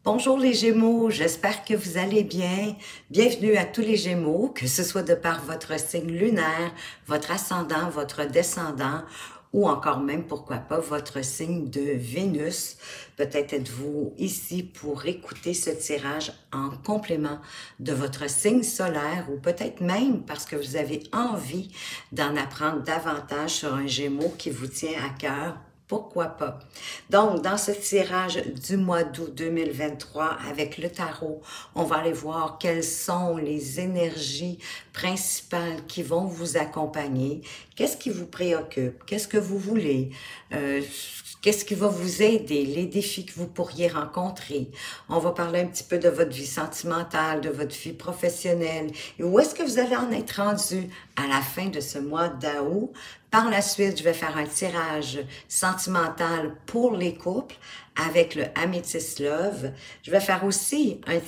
Bonjour les Gémeaux, j'espère que vous allez bien. Bienvenue à tous les Gémeaux, que ce soit de par votre signe lunaire, votre ascendant, votre descendant ou encore même, pourquoi pas, votre signe de Vénus. Peut-être êtes-vous ici pour écouter ce tirage en complément de votre signe solaire ou peut-être même parce que vous avez envie d'en apprendre davantage sur un Gémeaux qui vous tient à cœur. Pourquoi pas? Donc, dans ce tirage du mois d'août 2023 avec le tarot, on va aller voir quelles sont les énergies principales qui vont vous accompagner. Qu'est-ce qui vous préoccupe? Qu'est-ce que vous voulez? Qu'est-ce qui va vous aider? Les défis que vous pourriez rencontrer. On va parler un petit peu de votre vie sentimentale, de votre vie professionnelle. Et où est-ce que vous allez en être rendu à la fin de ce mois d'août? Par la suite, je vais faire un tirage sentimental pour les couples avec le Amethyst Love. Je vais faire aussi un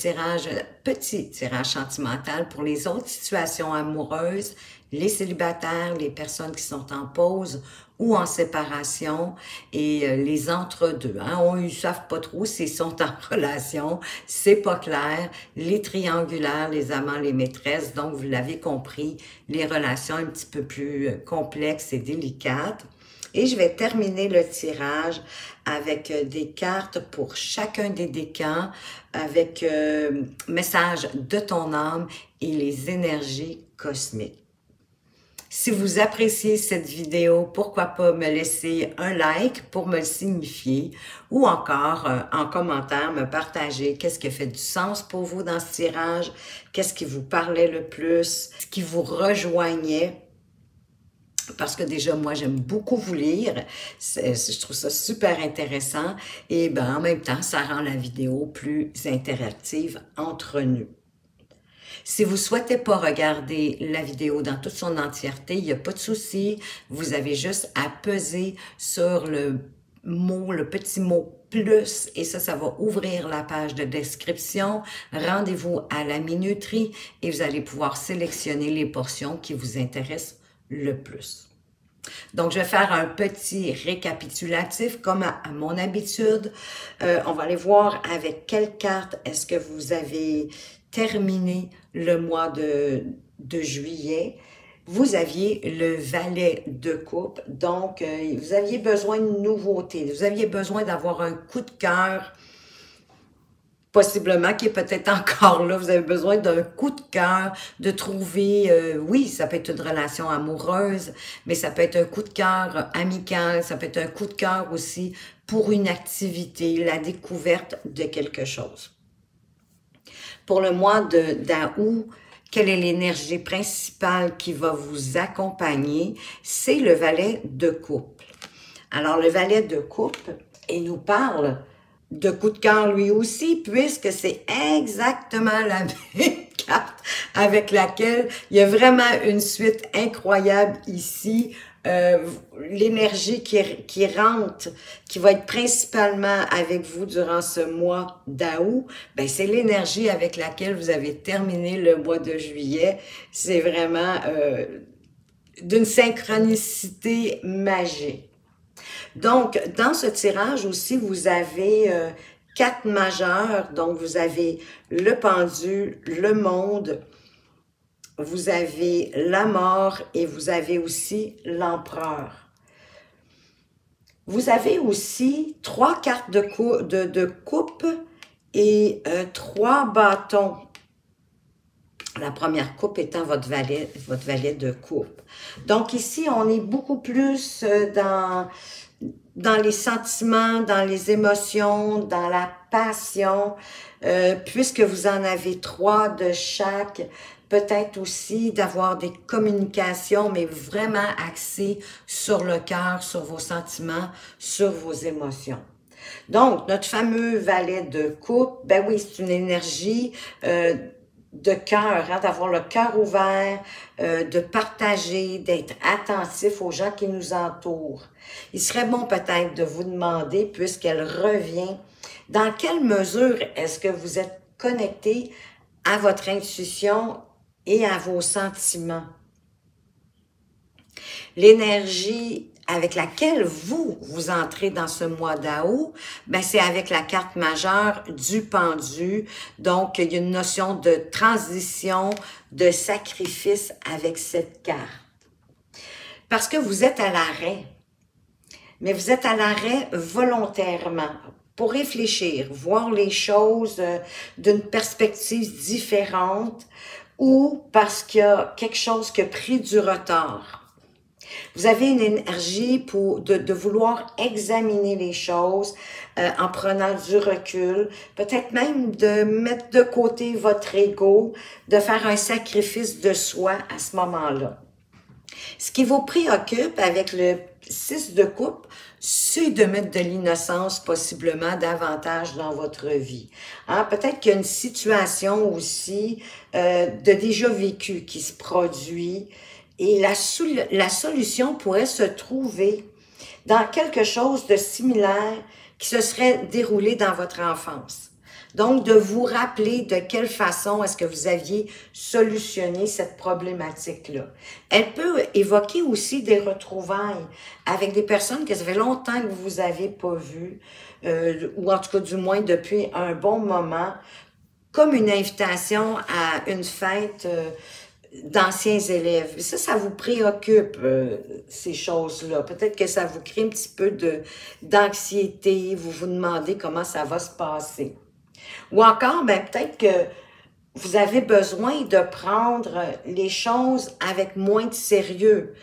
petit tirage sentimental pour les autres situations amoureuses, les célibataires, les personnes qui sont en pause ou en séparation et les entre-deux. Hein? Ils ne savent pas trop s'ils sont en relation, c'est pas clair. Les triangulaires, les amants, les maîtresses, donc vous l'avez compris, les relations un petit peu plus complexes et délicates. Et je vais terminer le tirage avec des cartes pour chacun des décans, avec message de ton âme et les énergies cosmiques. Si vous appréciez cette vidéo, pourquoi pas me laisser un like pour me le signifier ou encore en commentaire me partager qu'est-ce qui a fait du sens pour vous dans ce tirage, qu'est-ce qui vous parlait le plus, ce qui vous rejoignait. Parce que déjà, moi, j'aime beaucoup vous lire. Je trouve ça super intéressant. Et ben, en même temps, ça rend la vidéo plus interactive entre nous. Si vous souhaitez pas regarder la vidéo dans toute son entièreté, il n'y a pas de souci. Vous avez juste à peser sur le petit mot plus, et ça va ouvrir la page de description. Rendez-vous à la minuterie et vous allez pouvoir sélectionner les portions qui vous intéressent le plus. Donc, je vais faire un petit récapitulatif comme à mon habitude. On va aller voir avec quelle carte est-ce que vous avez terminé le mois de juillet. Vous aviez le valet de coupe, donc vous aviez besoin de nouveautés. Vous aviez besoin d'avoir un coup de cœur, possiblement, qui est peut-être encore là. Vous avez besoin d'un coup de cœur, de trouver, oui, ça peut être une relation amoureuse, mais ça peut être un coup de cœur amical, ça peut être un coup de cœur aussi pour une activité, la découverte de quelque chose. Pour le mois d'août, quelle est l'énergie principale qui va vous accompagner? C'est le valet de coupe. Alors, le valet de coupe, il nous parle de coup de cœur lui aussi, puisque c'est exactement la même carte avec laquelle il y a vraiment une suite incroyable ici. L'énergie qui rentre, qui va être principalement avec vous durant ce mois d'août, ben c'est l'énergie avec laquelle vous avez terminé le mois de juillet. C'est vraiment d'une synchronicité magique. Donc, dans ce tirage aussi, vous avez 4 majeurs. Donc, vous avez le pendule, le monde, vous avez la mort et vous avez aussi l'empereur. Vous avez aussi 3 cartes de coupe et 3 bâtons. La première coupe étant votre valet de coupe. Donc ici, on est beaucoup plus dans les sentiments, dans les émotions, dans la passion, puisque vous en avez 3 de chaque. Peut-être aussi d'avoir des communications, mais vraiment axées sur le cœur, sur vos sentiments, sur vos émotions. Donc, notre fameux valet de coupe, ben oui, c'est une énergie de cœur, hein, d'avoir le cœur ouvert, de partager, d'être attentif aux gens qui nous entourent. Il serait bon peut-être de vous demander, puisqu'elle revient, dans quelle mesure est-ce que vous êtes connecté à votre intuition et à vos sentiments? L'énergie avec laquelle vous entrez dans ce mois d'août, ben c'est avec la carte majeure du pendu. Donc, il y a une notion de transition, de sacrifice avec cette carte. Parce que vous êtes à l'arrêt. Mais vous êtes à l'arrêt volontairement pour réfléchir, voir les choses d'une perspective différente ou parce qu'il y a quelque chose qui a pris du retard. Vous avez une énergie de vouloir examiner les choses en prenant du recul, peut-être même de mettre de côté votre ego, de faire un sacrifice de soi à ce moment-là. Ce qui vous préoccupe avec le 6 de coupe, c'est de mettre de l'innocence possiblement davantage dans votre vie. Hein? Peut-être qu'il y a une situation aussi de déjà vécu qui se produit et la solution pourrait se trouver dans quelque chose de similaire qui se serait déroulé dans votre enfance. Donc, de vous rappeler de quelle façon est-ce que vous aviez solutionné cette problématique-là. Elle peut évoquer aussi des retrouvailles avec des personnes que ça fait longtemps que vous n'avez pas vues, ou en tout cas du moins depuis un bon moment, comme une invitation à une fête d'anciens élèves. Ça vous préoccupe, ces choses-là. Peut-être que ça vous crée un petit peu d'anxiété, vous vous demandez comment ça va se passer. Ou encore, ben, peut-être que vous avez besoin de prendre les choses avec moins de sérieux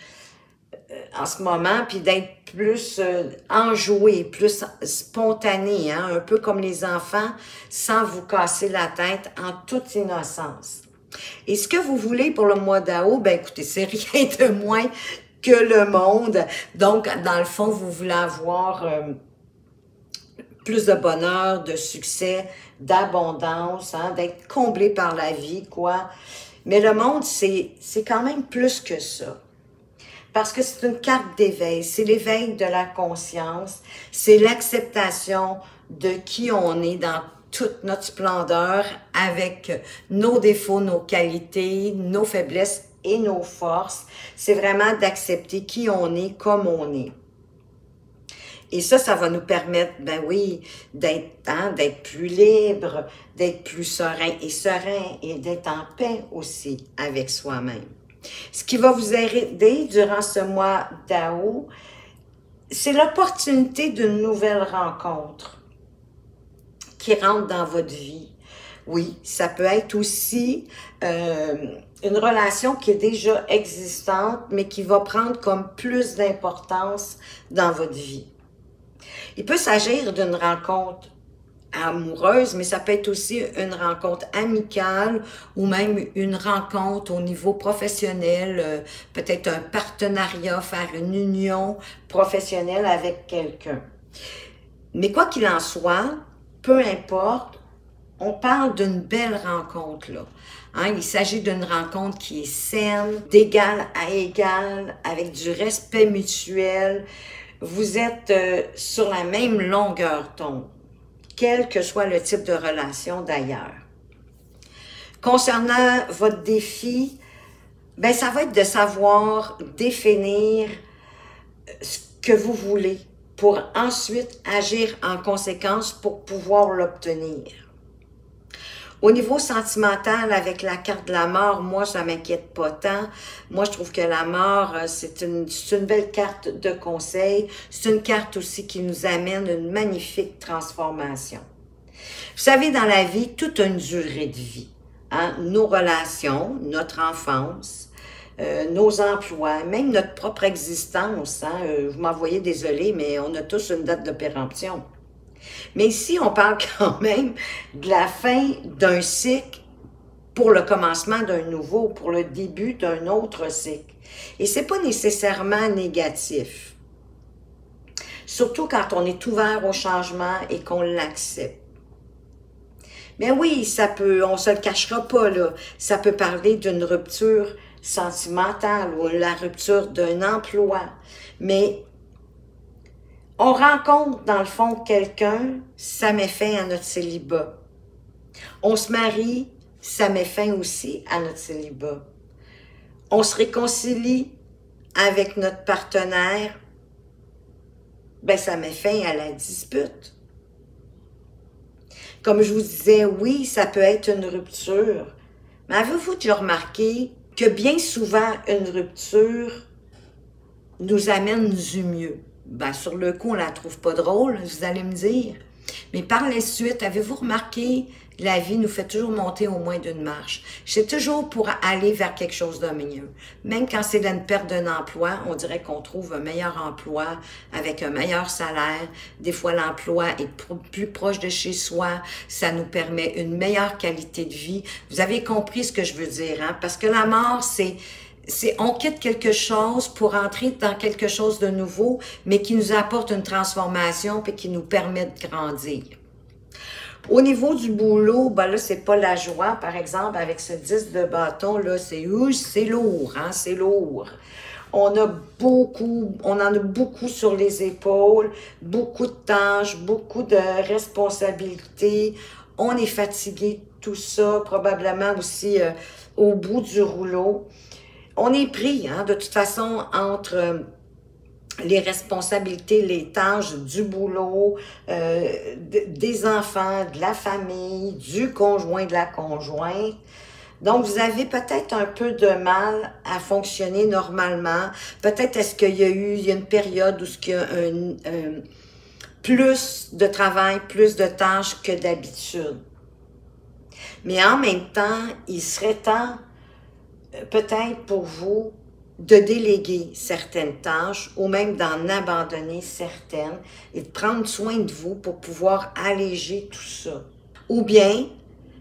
en ce moment, puis d'être plus enjoué, plus spontané, hein, un peu comme les enfants, sans vous casser la tête en toute innocence. Et ce que vous voulez pour le mois d'août, ben écoutez, c'est rien de moins que le monde. Donc, dans le fond, vous voulez avoir plus de bonheur, de succès, d'abondance, hein, d'être comblé par la vie, quoi. Mais le monde, c'est quand même plus que ça. Parce que c'est une carte d'éveil, c'est l'éveil de la conscience, c'est l'acceptation de qui on est dans toute notre splendeur, avec nos défauts, nos qualités, nos faiblesses et nos forces. C'est vraiment d'accepter qui on est comme on est. Et ça va nous permettre, ben oui, d'être plus libre, d'être plus serein et d'être en paix aussi avec soi-même. Ce qui va vous aider durant ce mois d'août, c'est l'opportunité d'une nouvelle rencontre qui rentre dans votre vie. Oui, ça peut être aussi une relation qui est déjà existante, mais qui va prendre comme plus d'importance dans votre vie. Il peut s'agir d'une rencontre amoureuse, mais ça peut être aussi une rencontre amicale ou même une rencontre au niveau professionnel, peut-être un partenariat, faire une union professionnelle avec quelqu'un. Mais quoi qu'il en soit, peu importe, on parle d'une belle rencontre là. Hein, il s'agit d'une rencontre qui est saine, d'égal à égal, avec du respect mutuel. Vous êtes sur la même longueur d'onde, quel que soit le type de relation d'ailleurs. Concernant votre défi, ben ça va être de savoir définir ce que vous voulez pour ensuite agir en conséquence pour pouvoir l'obtenir. Au niveau sentimental, avec la carte de la mort, moi, ça m'inquiète pas tant. Moi, je trouve que la mort, c'est une belle carte de conseil. C'est une carte aussi qui nous amène une magnifique transformation. Vous savez, dans la vie, tout a une durée de vie. Hein? Nos relations, notre enfance, nos emplois, même notre propre existence. Hein? Vous m'en voyez désolé, mais on a tous une date de péremption. Mais ici, on parle quand même de la fin d'un cycle pour le commencement d'un nouveau, pour le début d'un autre cycle. Et c'est pas nécessairement négatif. Surtout quand on est ouvert au changement et qu'on l'accepte. Mais oui, ça peut, on se le cachera pas, là. Ça peut parler d'une rupture sentimentale ou la rupture d'un emploi. Mais on rencontre, dans le fond, quelqu'un, ça met fin à notre célibat. On se marie, ça met fin aussi à notre célibat. On se réconcilie avec notre partenaire, ben ça met fin à la dispute. Comme je vous disais, oui, ça peut être une rupture, mais avez-vous déjà remarqué que bien souvent, une rupture nous amène du mieux? Ben, sur le coup, on la trouve pas drôle, vous allez me dire. Mais par la suite, avez-vous remarqué, la vie nous fait toujours monter au moins d'une marche. C'est toujours pour aller vers quelque chose de mieux. Même quand c'est une perte d'un emploi, on dirait qu'on trouve un meilleur emploi avec un meilleur salaire. Des fois, l'emploi est plus proche de chez soi. Ça nous permet une meilleure qualité de vie. Vous avez compris ce que je veux dire, hein? Parce que la mort, on quitte quelque chose pour entrer dans quelque chose de nouveau, mais qui nous apporte une transformation et qui nous permet de grandir. Au niveau du boulot, ben là, c'est pas la joie. Par exemple, avec ce 10 de bâton, là, c'est lourd, hein, c'est lourd. On en a beaucoup sur les épaules, beaucoup de tâches, beaucoup de responsabilités. On est fatigué, tout ça, probablement aussi au bout du rouleau. On est pris, hein, de toute façon, entre les responsabilités, les tâches du boulot, des enfants, de la famille, du conjoint, de la conjointe. Donc, vous avez peut-être un peu de mal à fonctionner normalement. Peut-être est-ce qu'il y a une période où il y a plus de travail, plus de tâches que d'habitude. Mais en même temps, il serait temps peut-être pour vous de déléguer certaines tâches ou même d'en abandonner certaines et de prendre soin de vous pour pouvoir alléger tout ça. Ou bien,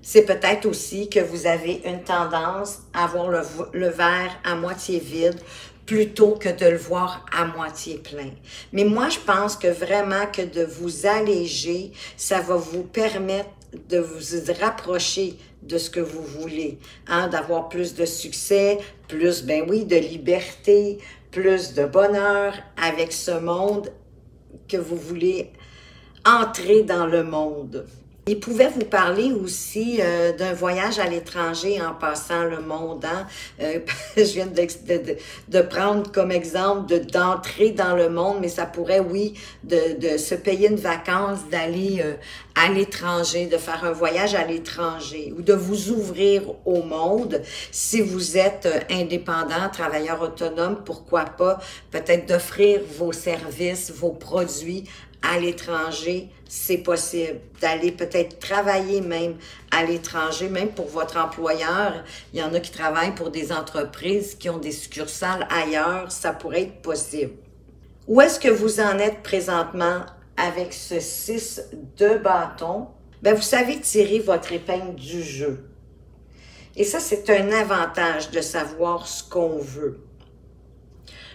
c'est peut-être aussi que vous avez une tendance à voir le verre à moitié vide plutôt que de le voir à moitié plein. Mais moi, je pense que vraiment que de vous alléger, ça va vous permettre de vous rapprocher de ce que vous voulez, hein, d'avoir plus de succès, plus, ben oui, de liberté, plus de bonheur avec ce monde que vous voulez entrer dans le monde. Il pouvait vous parler aussi d'un voyage à l'étranger en passant le monde. Hein? Je viens de prendre comme exemple d'entrer dans le monde, mais ça pourrait, oui, de se payer une vacance, d'aller à l'étranger, de faire un voyage à l'étranger ou de vous ouvrir au monde. Si vous êtes indépendant, travailleur autonome, pourquoi pas peut-être d'offrir vos services, vos produits à l'étranger, c'est possible. D'aller peut-être travailler même à l'étranger, même pour votre employeur. Il y en a qui travaillent pour des entreprises qui ont des succursales ailleurs, ça pourrait être possible. Où est-ce que vous en êtes présentement avec ce 6 de bâton? Ben, vous savez tirer votre épingle du jeu. Et ça, c'est un avantage de savoir ce qu'on veut.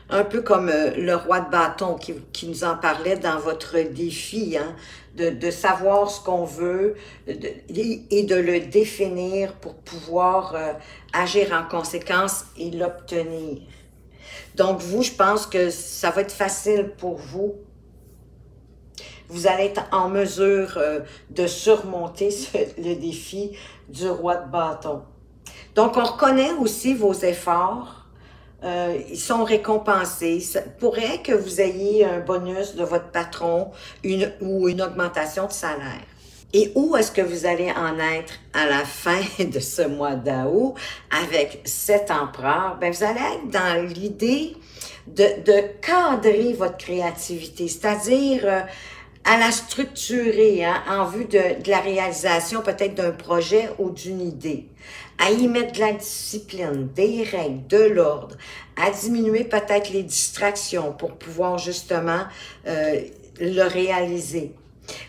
Un peu comme le roi de bâton qui nous en parlait dans votre défi, hein, de savoir ce qu'on veut et de le définir pour pouvoir agir en conséquence et l'obtenir. Donc vous, je pense que ça va être facile pour vous. Vous allez être en mesure de surmonter le défi du roi de bâton. Donc on reconnaît aussi vos efforts. Ils sont récompensés. Ça pourrait que vous ayez un bonus de votre patron ou une augmentation de salaire. Et où est-ce que vous allez en être à la fin de ce mois d'août avec cet empereur? Ben, vous allez être dans l'idée de cadrer votre créativité, c'est-à-dire à la structurer, hein, en vue de la réalisation peut-être d'un projet ou d'une idée, à y mettre de la discipline, des règles, de l'ordre, à diminuer peut-être les distractions pour pouvoir justement le réaliser.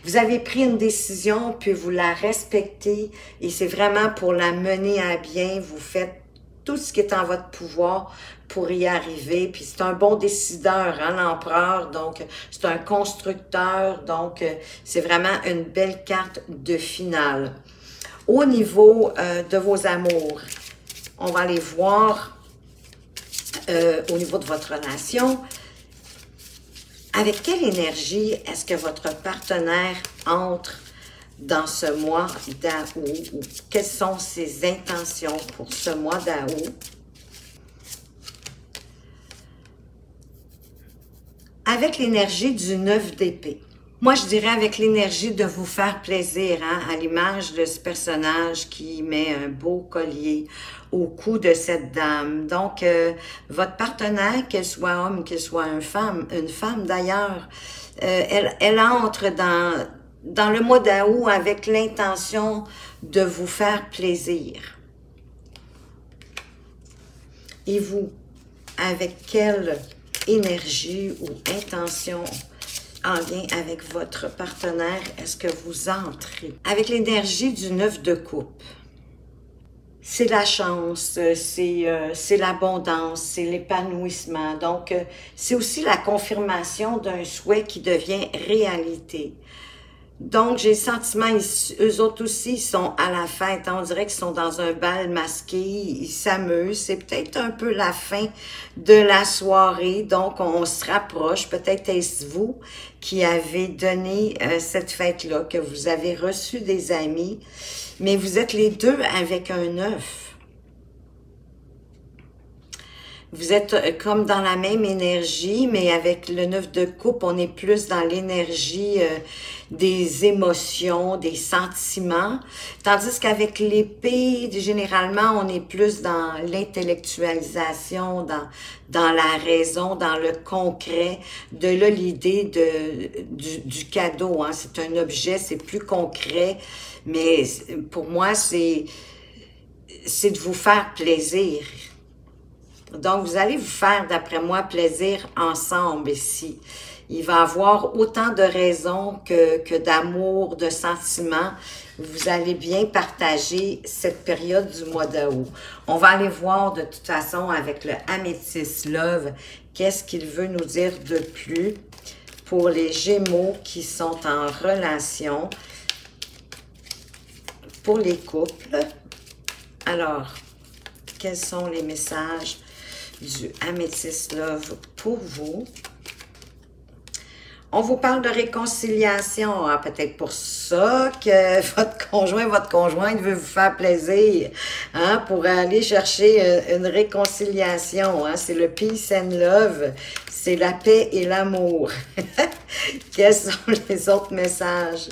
Vous avez pris une décision, puis vous la respectez, et c'est vraiment pour la mener à bien, vous faites tout ce qui est en votre pouvoir pour y arriver. Puis c'est un bon décideur, hein, l'empereur, donc c'est un constructeur, donc c'est vraiment une belle carte de finale. Au niveau de vos amours, on va aller voir au niveau de votre relation. Avec quelle énergie est-ce que votre partenaire entre dans ce mois d'août? Ou quelles sont ses intentions pour ce mois d'août? avec l'énergie du 9 d'épée. Moi, je dirais avec l'énergie de vous faire plaisir, hein, à l'image de ce personnage qui met un beau collier au cou de cette dame. Donc, votre partenaire, qu'elle soit homme, qu'elle soit une femme d'ailleurs, elle entre dans le mois d'août avec l'intention de vous faire plaisir. Et vous, avec quelle énergie ou intention en lien avec votre partenaire est-ce que vous entrez? Avec l'énergie du 9 de coupe. C'est la chance, c'est l'abondance, c'est l'épanouissement. Donc, c'est aussi la confirmation d'un souhait qui devient réalité. Donc, j'ai le sentiment, eux autres aussi, ils sont à la fête. On dirait qu'ils sont dans un bal masqué, ils s'amusent. C'est peut-être un peu la fin de la soirée, donc on se rapproche. Peut-être est-ce vous qui avez donné cette fête-là, que vous avez reçu des amis, mais vous êtes les deux avec un 9. Vous êtes comme dans la même énergie, mais avec le 9 de coupe, on est plus dans l'énergie des émotions, des sentiments. Tandis qu'avec l'épée, généralement, on est plus dans l'intellectualisation, dans la raison, dans le concret. De là, l'idée du cadeau, hein. C'est un objet, c'est plus concret, mais pour moi, c'est de vous faire plaisir. Donc, vous allez vous faire, d'après moi, plaisir ensemble ici. Il va y avoir autant de raisons que d'amour, de sentiments. Vous allez bien partager cette période du mois d'août. On va aller voir de toute façon avec le Amethyst Love, qu'est-ce qu'il veut nous dire de plus pour les Gémeaux qui sont en relation, pour les couples. Alors, quels sont les messages du Amethyst Love pour vous? On vous parle de réconciliation, hein, peut-être pour ça que votre conjointe veut vous faire plaisir, hein, pour aller chercher une réconciliation. Hein, c'est le Peace and Love, c'est la paix et l'amour. Quels sont les autres messages?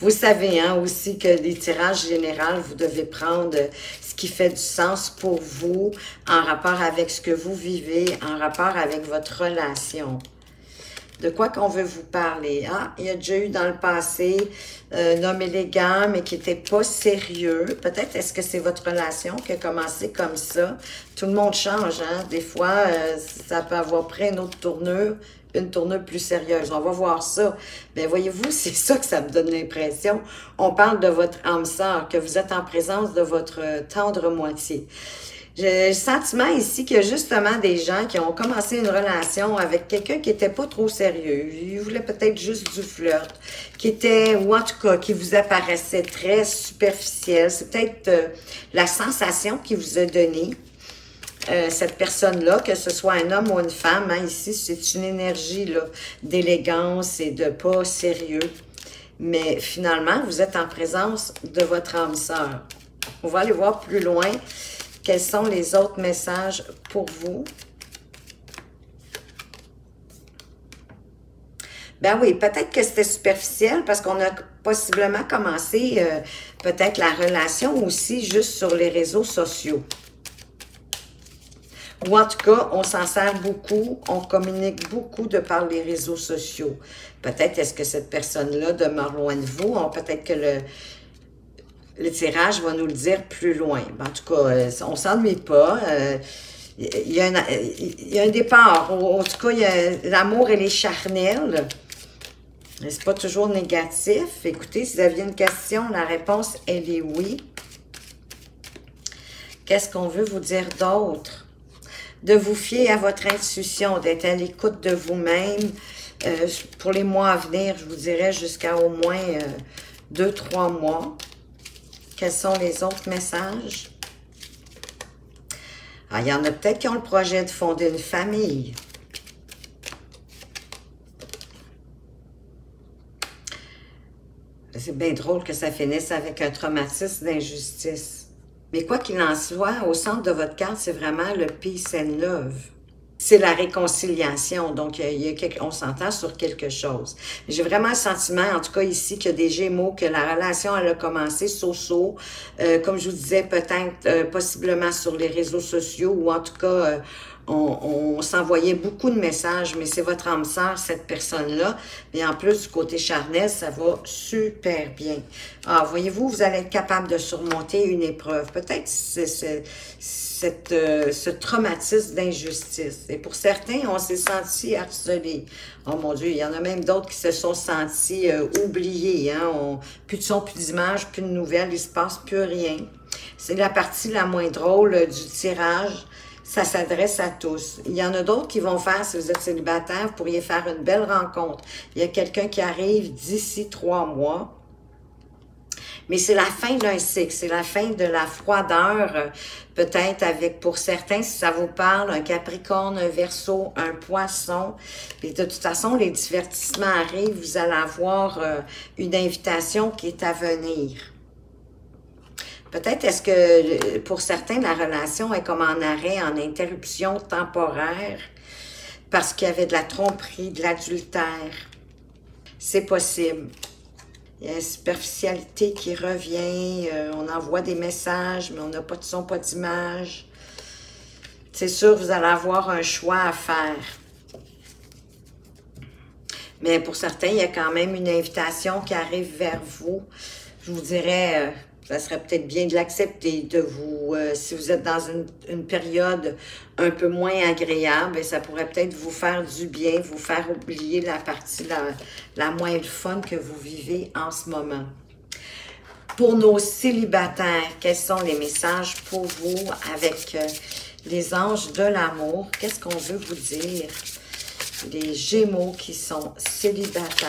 Vous savez hein, aussi que les tirages généraux, vous devez prendre ce qui fait du sens pour vous, en rapport avec ce que vous vivez, en rapport avec votre relation. De quoi qu'on veut vous parler? Ah, il y a déjà eu dans le passé un homme élégant, mais qui n'était pas sérieux. Peut-être est-ce que c'est votre relation qui a commencé comme ça? Tout le monde change, hein? Des fois, ça peut avoir pris une autre tournure, une tournure plus sérieuse. On va voir ça. Mais voyez-vous, c'est ça que ça me donne l'impression. On parle de votre âme sœur, que vous êtes en présence de votre tendre moitié. J'ai le sentiment ici qu'il y a justement des gens qui ont commencé une relation avec quelqu'un qui n'était pas trop sérieux. Il voulait peut-être juste du flirt, qui était, ou en tout cas, qui vous apparaissait très superficiel. C'est peut-être la sensation qu'il vous a donnée, cette personne-là, que ce soit un homme ou une femme. Hein, ici, c'est une énergie d'élégance et de pas sérieux. Mais finalement, vous êtes en présence de votre âme sœur. On va aller voir plus loin. Quels sont les autres messages pour vous? Ben oui, peut-être que c'était superficiel parce qu'on a possiblement commencé peut-être la relation aussi juste sur les réseaux sociaux. Ou en tout cas, on s'en sert beaucoup, on communique beaucoup de par les réseaux sociaux. Peut-être est-ce que cette personne-là demeure loin de vous, peut-être que le tirage va nous le dire plus loin. En tout cas, on ne s'ennuie pas. Il y a un départ. En tout cas, l'amour, elle est charnelle. C'est pas toujours négatif. Écoutez, si vous aviez une question, la réponse, elle est oui. Qu'est-ce qu'on veut vous dire d'autre? De vous fier à votre intuition, d'être à l'écoute de vous-même. Pour les mois à venir, je vous dirais jusqu'à au moins 2-3 mois. Quels sont les autres messages? Ah, il y en a peut-être qui ont le projet de fonder une famille. C'est bien drôle que ça finisse avec un traumatisme d'injustice. Mais quoi qu'il en soit, au centre de votre carte, c'est vraiment le Peace and Love. c'est la réconciliation. Donc, on s'entend sur quelque chose. J'ai vraiment le sentiment, en tout cas ici, qu'il y a des Gémeaux, que la relation, elle a commencé so-so. Comme je vous disais, peut-être, possiblement sur les réseaux sociaux, ou en tout cas, on s'envoyait beaucoup de messages, mais c'est votre âme sœur, cette personne-là. Et en plus, du côté charnel, ça va super bien. Ah, voyez-vous, vous allez être capable de surmonter une épreuve. Peut-être ce traumatisme d'injustice. Et pour certains, on s'est senti harcelés. Oh mon Dieu, il y en a même d'autres qui se sont sentis oubliés. Hein? Plus de son, plus d'images, plus de nouvelles, il ne se passe plus rien. C'est la partie la moins drôle du tirage. Ça s'adresse à tous. Il y en a d'autres qui vont faire, si vous êtes célibataire, vous pourriez faire une belle rencontre. Il y a quelqu'un qui arrive d'ici 3 mois. Mais c'est la fin d'un cycle, c'est la fin de la froideur, peut-être avec, pour certains, si ça vous parle, un Capricorne, un Verseau, un Poisson. Et de toute façon, les divertissements arrivent, vous allez avoir une invitation qui est à venir. Peut-être est-ce que pour certains, la relation est comme en arrêt, en interruption temporaire, parce qu'il y avait de la tromperie, de l'adultère. C'est possible. Il y a une superficialité qui revient, on envoie des messages, mais on n'a pas de son, pas d'image. C'est sûr, vous allez avoir un choix à faire. Mais pour certains, il y a quand même une invitation qui arrive vers vous. Je vous dirais, ça serait peut-être bien de l'accepter, de vous, si vous êtes dans une période un peu moins agréable, ça pourrait peut-être vous faire du bien, vous faire oublier la partie la moins fun que vous vivez en ce moment. Pour nos célibataires, quels sont les messages pour vous avec les anges de l'amour? Qu'est-ce qu'on veut vous dire? Les Gémeaux qui sont célibataires.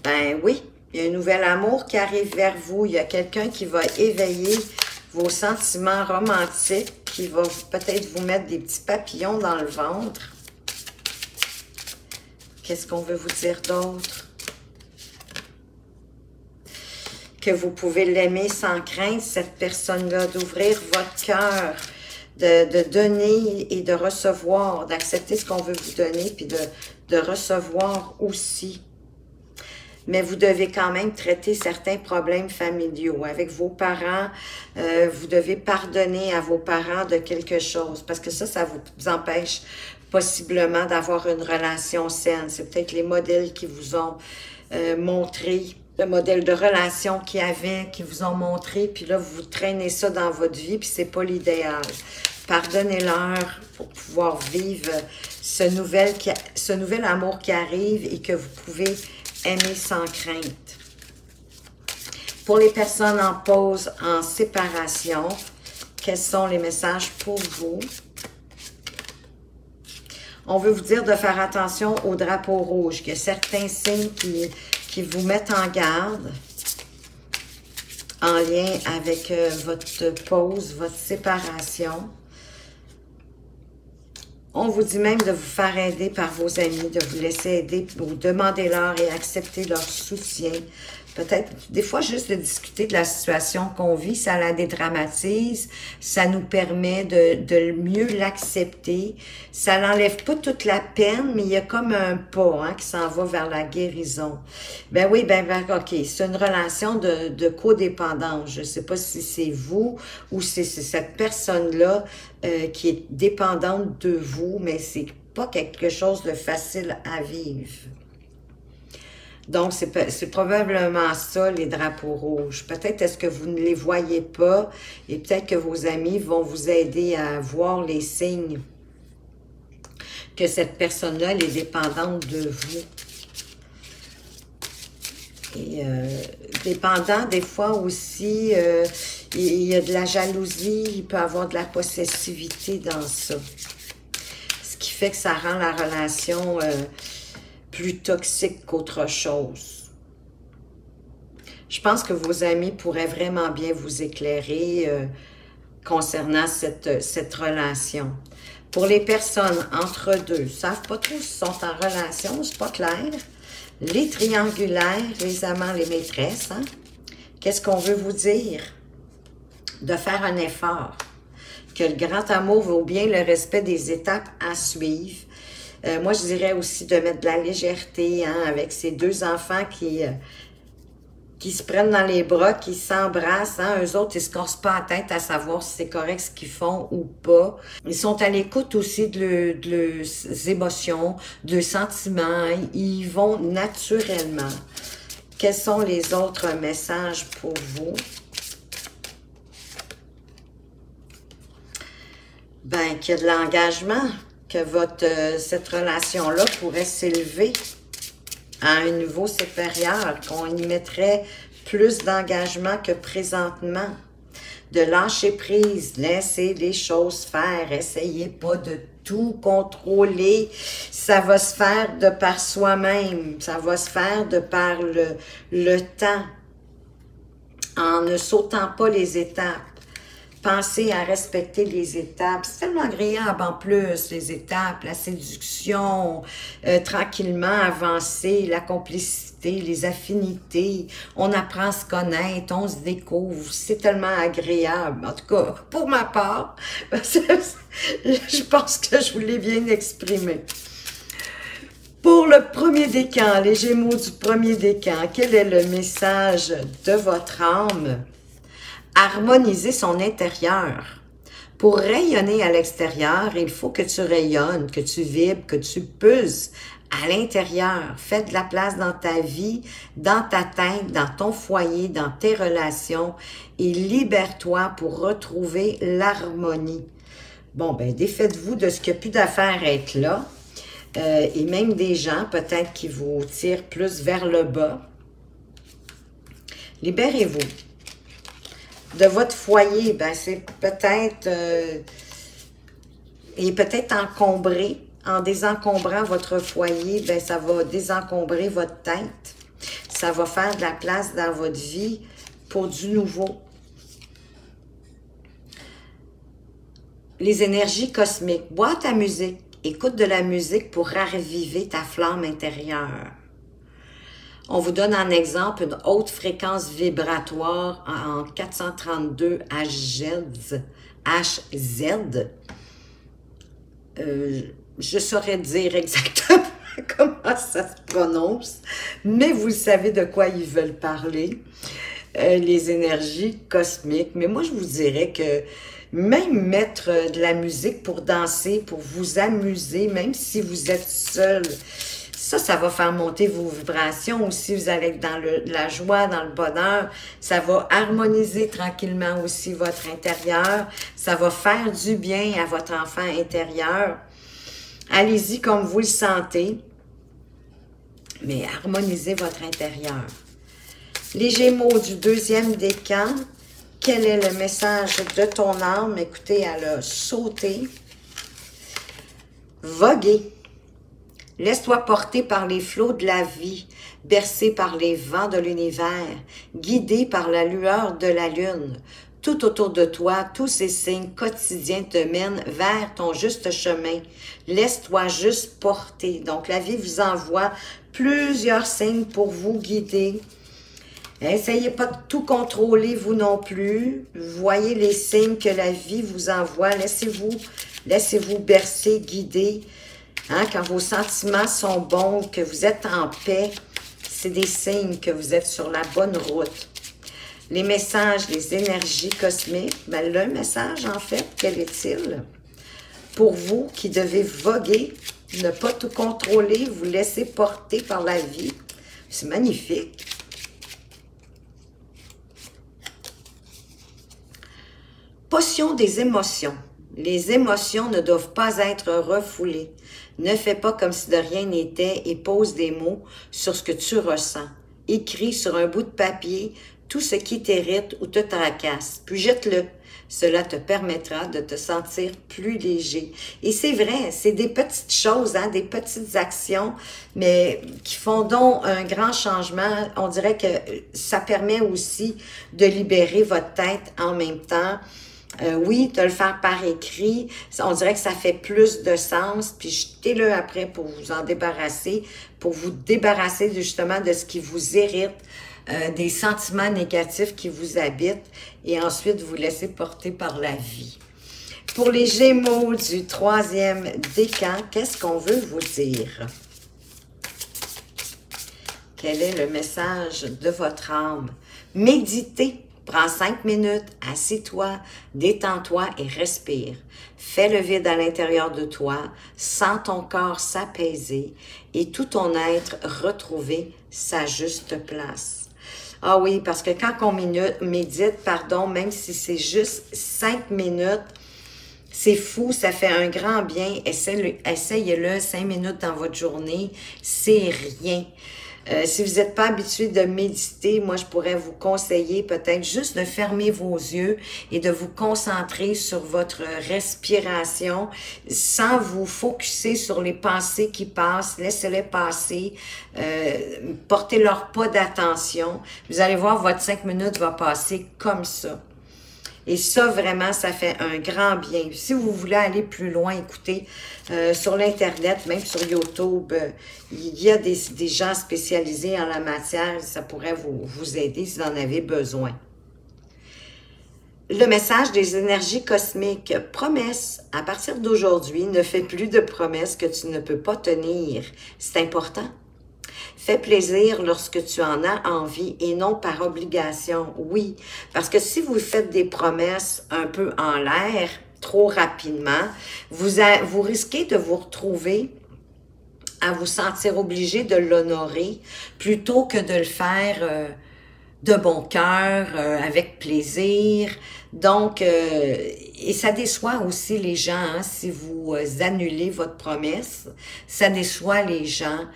Ben oui. Il y a un nouvel amour qui arrive vers vous. Il y a quelqu'un qui va éveiller vos sentiments romantiques, qui va peut-être vous mettre des petits papillons dans le ventre. Qu'est-ce qu'on veut vous dire d'autre? Que vous pouvez l'aimer sans crainte, cette personne-là, d'ouvrir votre cœur, de donner et de recevoir, d'accepter ce qu'on veut vous donner, puis de recevoir aussi. Mais vous devez quand même traiter certains problèmes familiaux. Avec vos parents, vous devez pardonner à vos parents de quelque chose, parce que ça vous empêche possiblement d'avoir une relation saine. C'est peut-être les modèles qui vous ont montré, le modèle de relation qu'il y avait, qui vous ont montré, puis là, vous traînez ça dans votre vie, puis c'est pas l'idéal. Pardonnez-leur pour pouvoir vivre ce nouvel amour qui arrive et que vous pouvez aimer sans crainte. Pour les personnes en pause, en séparation, quels sont les messages pour vous? On veut vous dire de faire attention au drapeau rouge, qu'il y a certains signes qui vous mettent en garde en lien avec votre pause, votre séparation. On vous dit même de vous faire aider par vos amis, de vous laisser aider, ou demandez-leur et accepter leur soutien. Peut-être, des fois, juste de discuter de la situation qu'on vit, ça la dédramatise, ça nous permet de mieux l'accepter. Ça n'enlève pas toute la peine, mais il y a comme un pas qui s'en va vers la guérison. Ben oui, ok, c'est une relation de codépendance. Je ne sais pas si c'est vous ou si c'est cette personne-là qui est dépendante de vous, mais c'est pas quelque chose de facile à vivre. Donc, c'est probablement ça, les drapeaux rouges. Peut-être est-ce que vous ne les voyez pas et peut-être que vos amis vont vous aider à voir les signes que cette personne-là, elle est dépendante de vous. Et dépendant, des fois aussi, il y a de la jalousie, il peut y avoir de la possessivité dans ça. Ce qui fait que ça rend la relation plus toxique qu'autre chose. Je pense que vos amis pourraient vraiment bien vous éclairer concernant cette relation. Pour les personnes entre deux, ne savent pas trop s'ils sont en relation, c'est pas clair. Les triangulaires, les amants, les maîtresses, qu'est-ce qu'on veut vous dire? De faire un effort. que le grand amour vaut bien le respect des étapes à suivre. Moi, je dirais aussi de mettre de la légèreté, hein, avec ces deux enfants qui se prennent dans les bras, qui s'embrassent. Hein. Eux autres, ils se cassent pas la tête à savoir si c'est correct ce qu'ils font ou pas. Ils sont à l'écoute aussi de leurs émotions, de leurs sentiments. Ils vont naturellement. Quels sont les autres messages pour vous? Ben, qu'il y a de l'engagement, que cette relation-là pourrait s'élever à un niveau supérieur, qu'on y mettrait plus d'engagement que présentement. De lâcher prise, laisser les choses faire, essayez pas de tout contrôler. Ça va se faire de par soi-même, ça va se faire de par le temps, en ne sautant pas les étapes. Pensez à respecter les étapes. C'est tellement agréable en plus, les étapes, la séduction, tranquillement avancer, la complicité, les affinités. On apprend à se connaître, on se découvre. C'est tellement agréable. En tout cas, pour ma part, je pense que je vous l'ai bien exprimé. Pour le premier décan, les Gémeaux du premier décan, quel est le message de votre âme? Harmoniser son intérieur. Pour rayonner à l'extérieur, il faut que tu rayonnes, que tu vibres, que tu puses à l'intérieur. Fais de la place dans ta vie, dans ta tête, dans ton foyer, dans tes relations et libère-toi pour retrouver l'harmonie. Bon, ben défaites-vous de ce qui n'a plus d'affaire à être là et même des gens peut-être qui vous tirent plus vers le bas. Libérez-vous. De votre foyer, ben c'est peut-être il est peut-être encombré. En désencombrant votre foyer, ben ça va désencombrer votre tête. Ça va faire de la place dans votre vie pour du nouveau. Les énergies cosmiques. Bois ta musique. Écoute de la musique pour raviver ta flamme intérieure. On vous donne en exemple une haute fréquence vibratoire en 432 Hz. Je saurais dire exactement comment ça se prononce, mais vous savez de quoi ils veulent parler, les énergies cosmiques. Mais moi, je vous dirais que même mettre de la musique pour danser, pour vous amuser, même si vous êtes seul, ça va faire monter vos vibrations aussi. Vous allez être dans la joie, dans le bonheur. Ça va harmoniser tranquillement aussi votre intérieur. Ça va faire du bien à votre enfant intérieur. Allez-y comme vous le sentez, mais harmonisez votre intérieur. Les Gémeaux du deuxième décan, quel est le message de ton âme? Écoutez, elle a sauté. Voguer. Laisse-toi porter par les flots de la vie, bercé par les vents de l'univers, guidé par la lueur de la lune. Tout autour de toi, tous ces signes quotidiens te mènent vers ton juste chemin. Laisse-toi juste porter. Donc, la vie vous envoie plusieurs signes pour vous guider. Essayez pas de tout contrôler, vous non plus. Voyez les signes que la vie vous envoie. Laissez-vous bercer, guider. Hein, quand vos sentiments sont bons, que vous êtes en paix, c'est des signes que vous êtes sur la bonne route. Les messages, les énergies cosmiques, ben le message en fait, quel est-il? Pour vous qui devez voguer, ne pas tout contrôler, vous laisser porter par la vie, c'est magnifique. Potion des émotions. Les émotions ne doivent pas être refoulées. Ne fais pas comme si de rien n'était et pose des mots sur ce que tu ressens. Écris sur un bout de papier tout ce qui t'irrite ou te tracasse, puis jette-le. Cela te permettra de te sentir plus léger. Et c'est vrai, c'est des petites choses, hein, des petites actions, mais qui font donc un grand changement. On dirait que ça permet aussi de libérer votre tête en même temps. Oui, de le faire par écrit, on dirait que ça fait plus de sens, puis jetez-le après pour vous en débarrasser, pour vous débarrasser justement de ce qui vous irrite, des sentiments négatifs qui vous habitent, et ensuite vous laisser porter par la vie. Pour les Gémeaux du 3e décan, qu'est-ce qu'on veut vous dire? Quel est le message de votre âme? Méditez. Prends 5 minutes, assis-toi, détends-toi et respire. Fais le vide à l'intérieur de toi, sens ton corps s'apaiser et tout ton être retrouver sa juste place. Ah oui, parce que quand on médite, pardon, même si c'est juste 5 minutes, c'est fou, ça fait un grand bien. Essayez-le 5 minutes dans votre journée, c'est rien. Si vous n'êtes pas habitué de méditer, moi, je pourrais vous conseiller peut-être juste de fermer vos yeux et de vous concentrer sur votre respiration sans vous focusser sur les pensées qui passent. Laissez-les passer. Portez-leur pas d'attention. Vous allez voir, votre 5 minutes va passer comme ça. Et ça, vraiment, ça fait un grand bien. Si vous voulez aller plus loin, écoutez, sur l'Internet, même sur YouTube, il y a des gens spécialisés en la matière. Ça pourrait vous aider si vous en avez besoin. Le message des énergies cosmiques. Promesse. À partir d'aujourd'hui, ne fais plus de promesses que tu ne peux pas tenir. C'est important. Fais plaisir lorsque tu en as envie et non par obligation, oui. Parce que si vous faites des promesses un peu en l'air, trop rapidement, vous risquez de vous retrouver à vous sentir obligé de l'honorer plutôt que de le faire de bon cœur, avec plaisir. Donc, et ça déçoit aussi les gens, hein, si vous annulez votre promesse, ça déçoit les gens.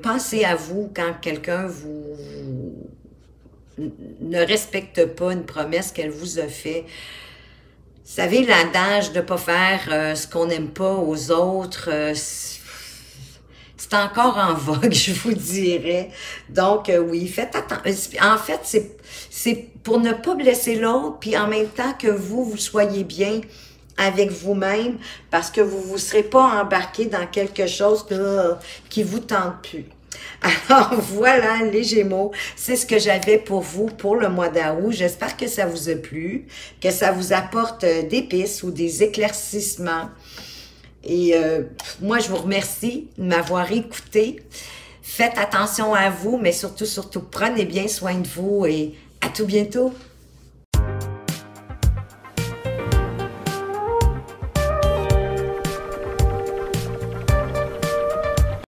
Pensez à vous quand quelqu'un ne respecte pas une promesse qu'elle vous a faite. Vous savez, l'adage de ne pas faire ce qu'on n'aime pas aux autres, c'est encore en vogue, je vous dirais. Donc, oui, faites attention. En fait, c'est pour ne pas blesser l'autre, puis en même temps que vous soyez bien avec vous-même, parce que vous ne serez pas embarqué dans quelque chose qui vous tente plus. Alors, voilà, les Gémeaux, c'est ce que j'avais pour vous pour le mois d'août. J'espère que ça vous a plu, que ça vous apporte des pistes ou des éclaircissements. Et moi, je vous remercie de m'avoir écouté. Faites attention à vous, mais surtout, prenez bien soin de vous et à tout bientôt.